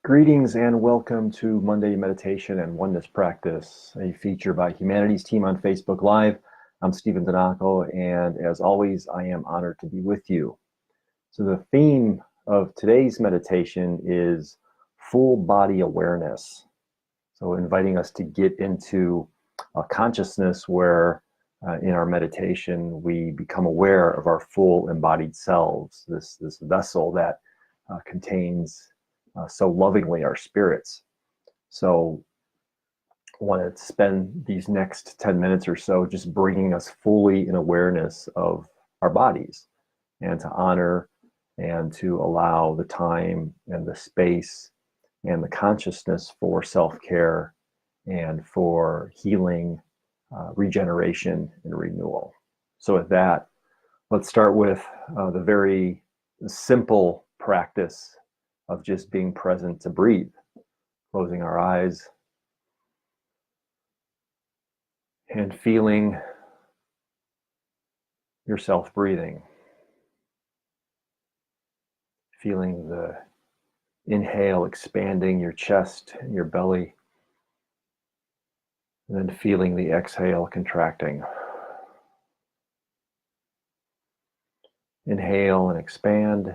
Greetings and welcome to Monday Meditation and Oneness Practice, a feature by Humanities Team on Facebook Live. I'm Stephen Donaco, and as always, I am honored to be with you. So the theme of today's meditation is full body awareness. So inviting us to get into a consciousness where in our meditation, we become aware of our full embodied selves, this vessel that contains so lovingly our spirits. So I want to spend these next 10 minutes or so just bringing us fully in awareness of our bodies and to honor and to allow the time and the space and the consciousness for self-care and for healing, regeneration, and renewal. So with that, let's start with the very simple practice of just being present to breathe, closing our eyes and feeling yourself breathing, feeling the inhale expanding your chest and your belly, and then feeling the exhale contracting. Inhale and expand,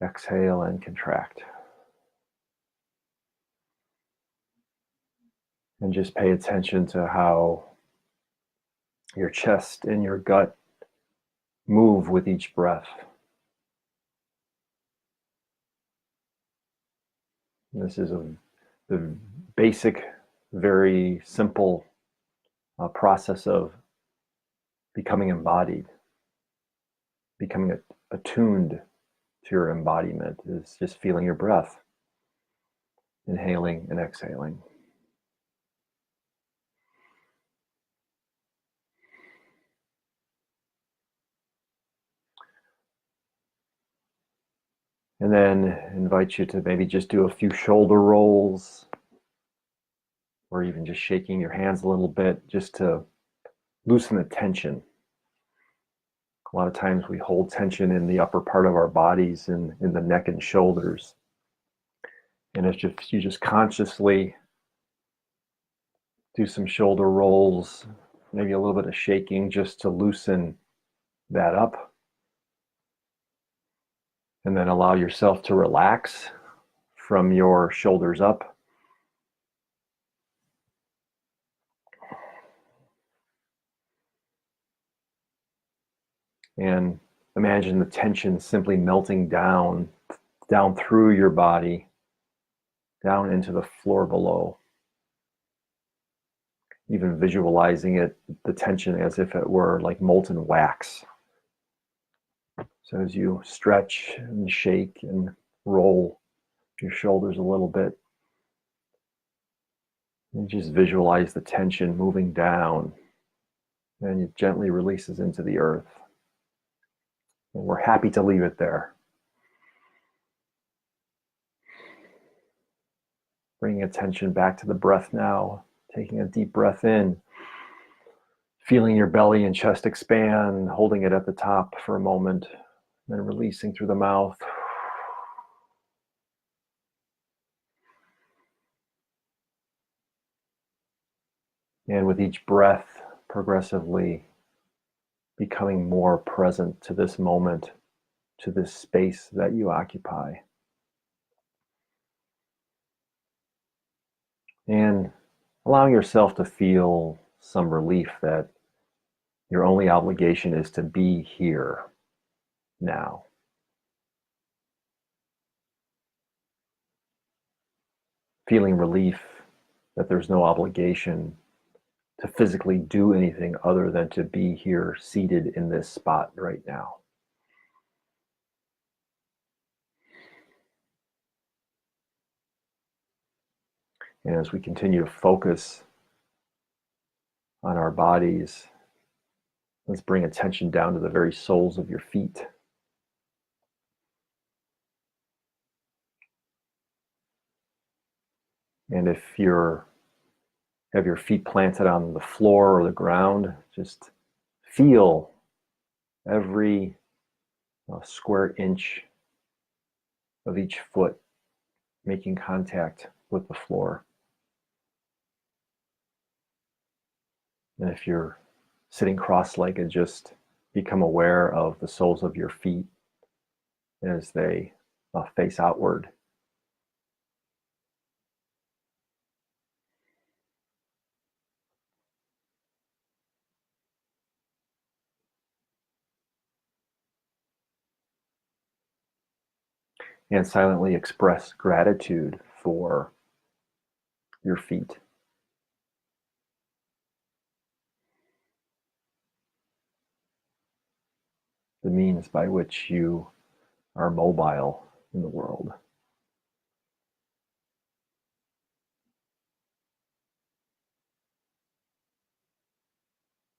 exhale and contract. And just pay attention to how your chest and your gut move with each breath. This is the basic, very simple process of becoming embodied, becoming attuned to your embodiment is just feeling your breath, inhaling and exhaling. And then invite you to maybe just do a few shoulder rolls or even just shaking your hands a little bit just to loosen the tension. A lot of times we hold tension in the upper part of our bodies in the neck and shoulders. And if you just consciously do some shoulder rolls, maybe a little bit of shaking just to loosen that up. And then allow yourself to relax from your shoulders up. And imagine the tension simply melting down through your body, down into the floor below. Even visualizing it, the tension as if it were like molten wax. So as you stretch and shake and roll your shoulders a little bit, and just visualize the tension moving down, and it gently releases into the earth. And we're happy to leave it there. Bringing attention back to the breath now, taking a deep breath in, feeling your belly and chest expand, holding it at the top for a moment, then releasing through the mouth. And with each breath, progressively becoming more present to this moment, to this space that you occupy. And allowing yourself to feel some relief that your only obligation is to be here now. Feeling relief that there's no obligation to physically do anything other than to be here seated in this spot right now. And as we continue to focus on our bodies, let's bring attention down to the very soles of your feet. And if you have your feet planted on the floor or the ground, just feel every square inch of each foot making contact with the floor. And if you're sitting cross-legged, just become aware of the soles of your feet as they face outward. And silently express gratitude for your feet. The means by which you are mobile in the world.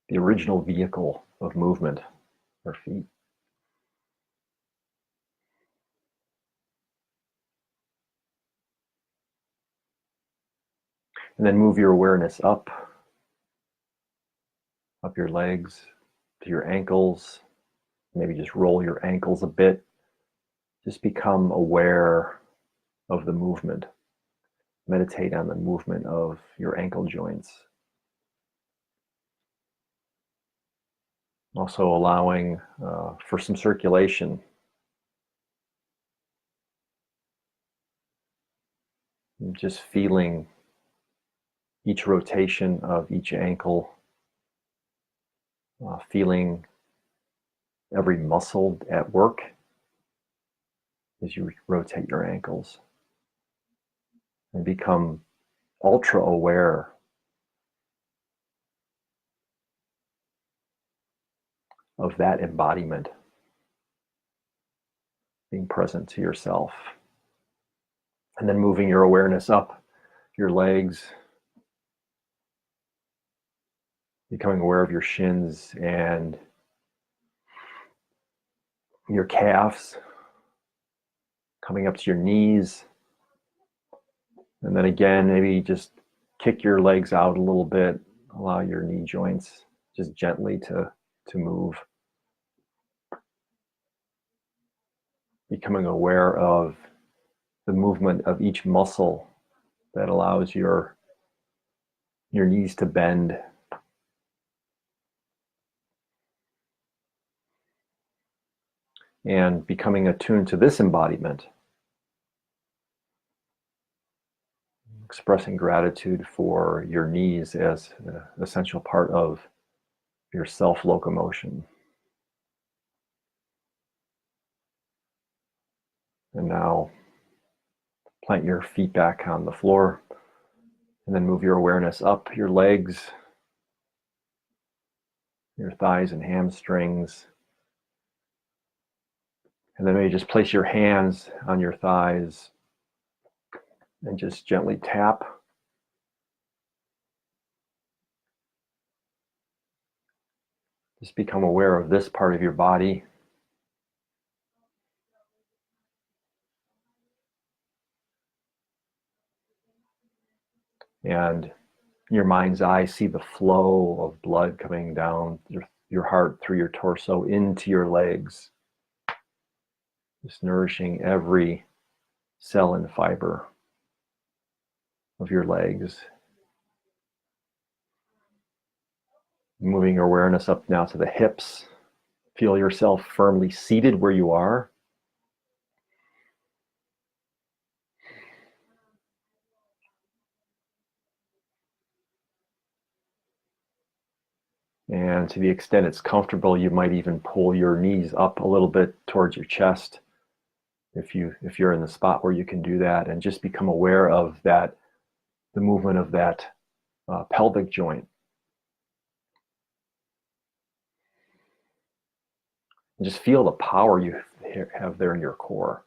The original vehicle of movement are feet. And then move your awareness up your legs to your ankles. Maybe just roll your ankles a bit. Just become aware of the movement. Meditate on the movement of your ankle joints. Also allowing for some circulation. Just feeling each rotation of each ankle, feeling every muscle at work as you rotate your ankles, and become ultra aware of that embodiment, being present to yourself. And then moving your awareness up your legs, becoming aware of your shins and your calves, coming up to your knees. And then again, maybe just kick your legs out a little bit, allow your knee joints just gently to move. Becoming aware of the movement of each muscle that allows your knees to bend. And becoming attuned to this embodiment. Expressing gratitude for your knees as an essential part of your self-locomotion. And now plant your feet back on the floor, and then move your awareness up your legs, your thighs and hamstrings. And then maybe just place your hands on your thighs and just gently tap. Just become aware of this part of your body. And in your mind's eye, see the flow of blood coming down your heart through your torso into your legs, just nourishing every cell and fiber of your legs. Moving your awareness up now to the hips. Feel yourself firmly seated where you are. And to the extent it's comfortable, you might even pull your knees up a little bit towards your chest if you're in the spot where you can do that, and just become aware of that, the movement of that pelvic joint. And just feel the power you have there in your core.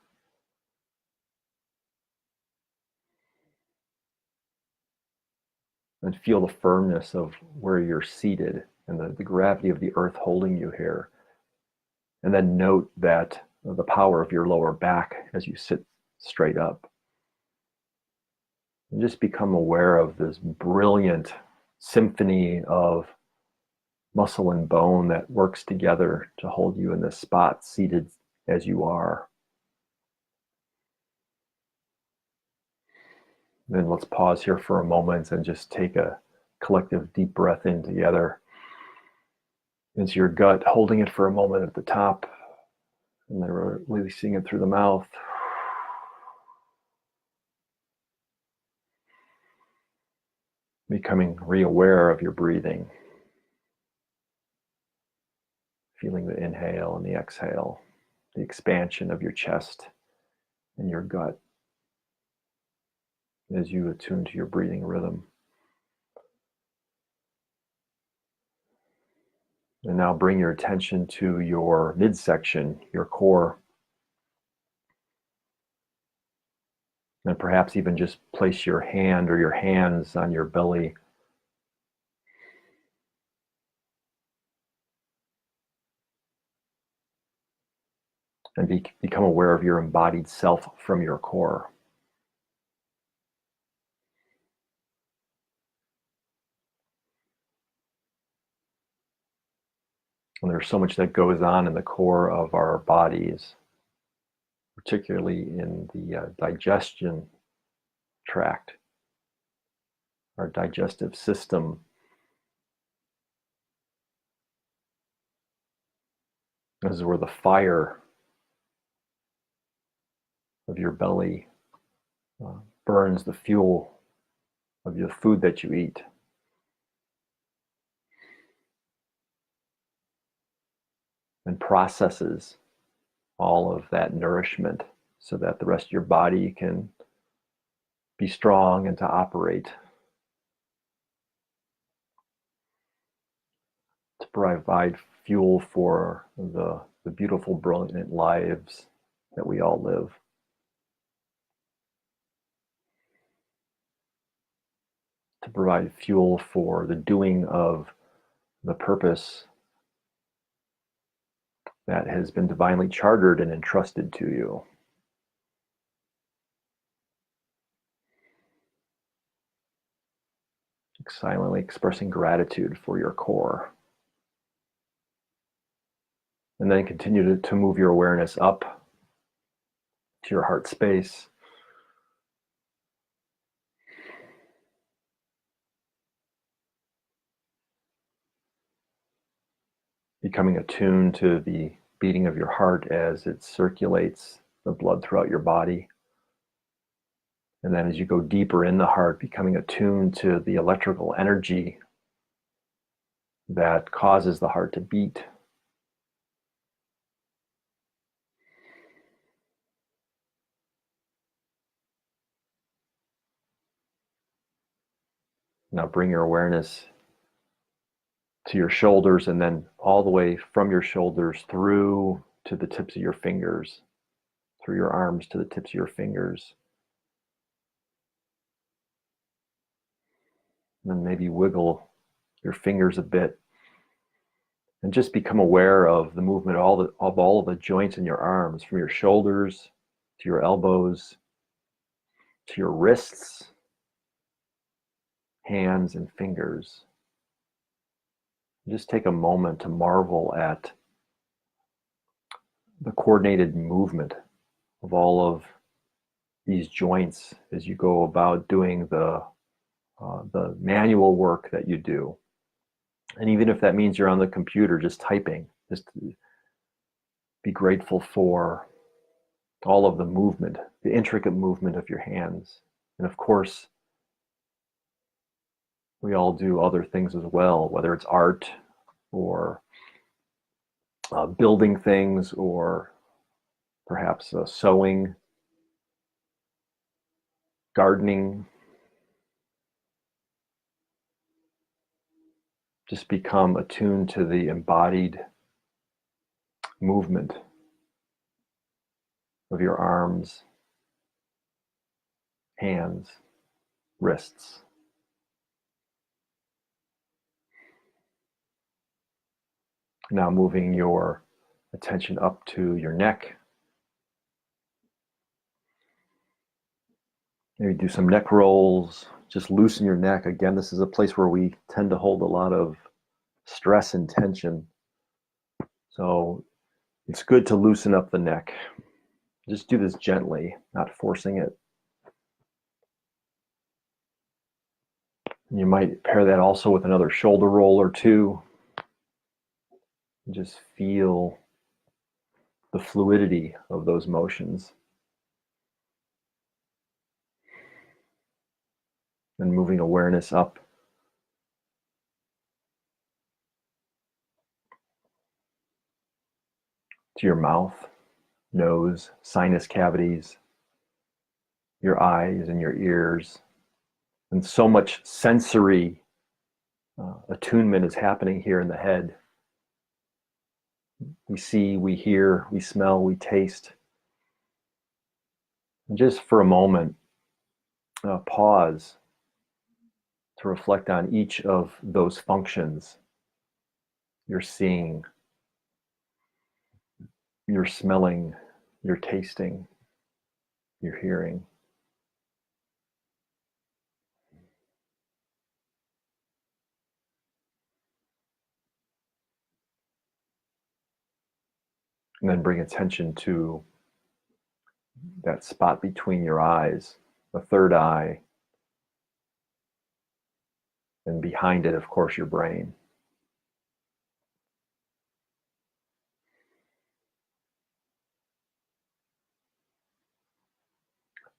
And feel the firmness of where you're seated and the gravity of the earth holding you here. And then note that the power of your lower back as you sit straight up. And just become aware of this brilliant symphony of muscle and bone that works together to hold you in this spot, seated as you are. Then let's pause here for a moment and just take a collective deep breath in together into your gut, holding it for a moment at the top, and then releasing it through the mouth. Becoming re-aware of your breathing. Feeling the inhale and the exhale, the expansion of your chest and your gut as you attune to your breathing rhythm. And now bring your attention to your midsection, your core. And perhaps even just place your hand or your hands on your belly. And become aware of your embodied self from your core. And there's so much that goes on in the core of our bodies, particularly in the digestion tract, our digestive system. This is where the fire of your belly burns the fuel of the food that you eat. And processes all of that nourishment so that the rest of your body can be strong and to operate, to provide fuel for the beautiful, brilliant lives that we all live. To provide fuel for the doing of the purpose that has been divinely chartered and entrusted to you. Silently expressing gratitude for your core. And then continue to move your awareness up to your heart space. Becoming attuned to the beating of your heart as it circulates the blood throughout your body. And then as you go deeper in the heart, becoming attuned to the electrical energy that causes the heart to beat. Now bring your awareness to your shoulders, and then all the way from your shoulders through to the tips of your fingers, through your arms to the tips of your fingers. And then maybe wiggle your fingers a bit and just become aware of the movement of all of the joints in your arms, from your shoulders to your elbows to your wrists, hands, and fingers. Just take a moment to marvel at the coordinated movement of all of these joints as you go about doing the manual work that you do. And even if that means you're on the computer just typing, just be grateful for all of the movement, the intricate movement of your hands. And of course, we all do other things as well, whether it's art or building things, or perhaps sewing, gardening. Just become attuned to the embodied movement of your arms, hands, wrists. Now moving your attention up to your neck. Maybe do some neck rolls. Just loosen your neck. Again, this is a place where we tend to hold a lot of stress and tension. So it's good to loosen up the neck. Just do this gently, not forcing it. You might pair that also with another shoulder roll or two. Just feel the fluidity of those motions. And moving awareness up to your mouth, nose, sinus cavities, your eyes and your ears. And so much sensory attunement is happening here in the head. We see, we hear, we smell, we taste. And just for a moment, pause to reflect on each of those functions. You're seeing, you're smelling, you're tasting, you're hearing. And then bring attention to that spot between your eyes, the third eye, and behind it, of course, your brain.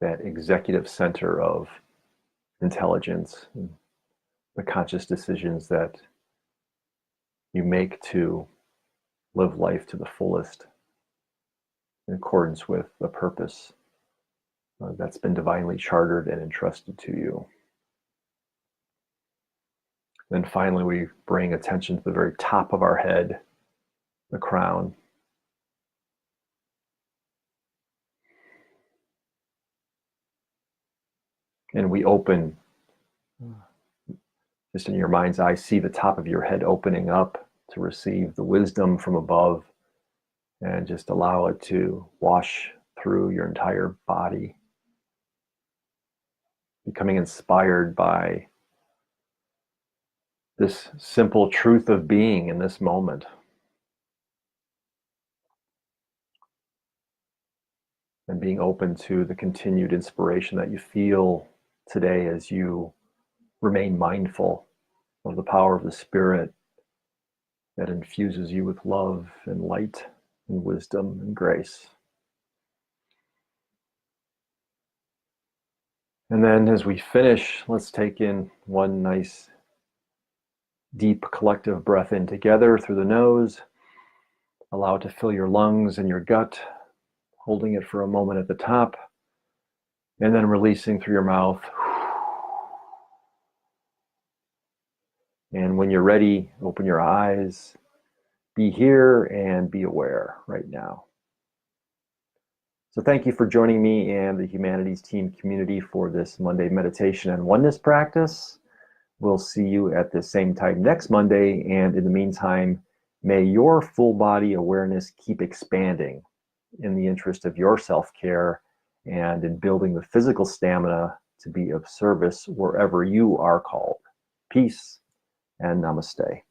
That executive center of intelligence, the conscious decisions that you make to live life to the fullest in accordance with the purpose that's been divinely chartered and entrusted to you. Then finally, we bring attention to the very top of our head, the crown. And we open, just in your mind's eye, see the top of your head opening up to receive the wisdom from above, and just allow it to wash through your entire body, becoming inspired by this simple truth of being in this moment. And being open to the continued inspiration that you feel today as you remain mindful of the power of the Spirit that infuses you with love and light and wisdom and grace. And then as we finish, let's take in one nice deep collective breath in together through the nose. Allow it to fill your lungs and your gut, holding it for a moment at the top, and then releasing through your mouth. And when you're ready, open your eyes, be here and be aware right now. So thank you for joining me and the Humanities Team community for this Monday meditation and oneness practice. We'll see you at the same time next Monday. And in the meantime, may your full body awareness keep expanding in the interest of your self-care and in building the physical stamina to be of service wherever you are called. Peace and namaste.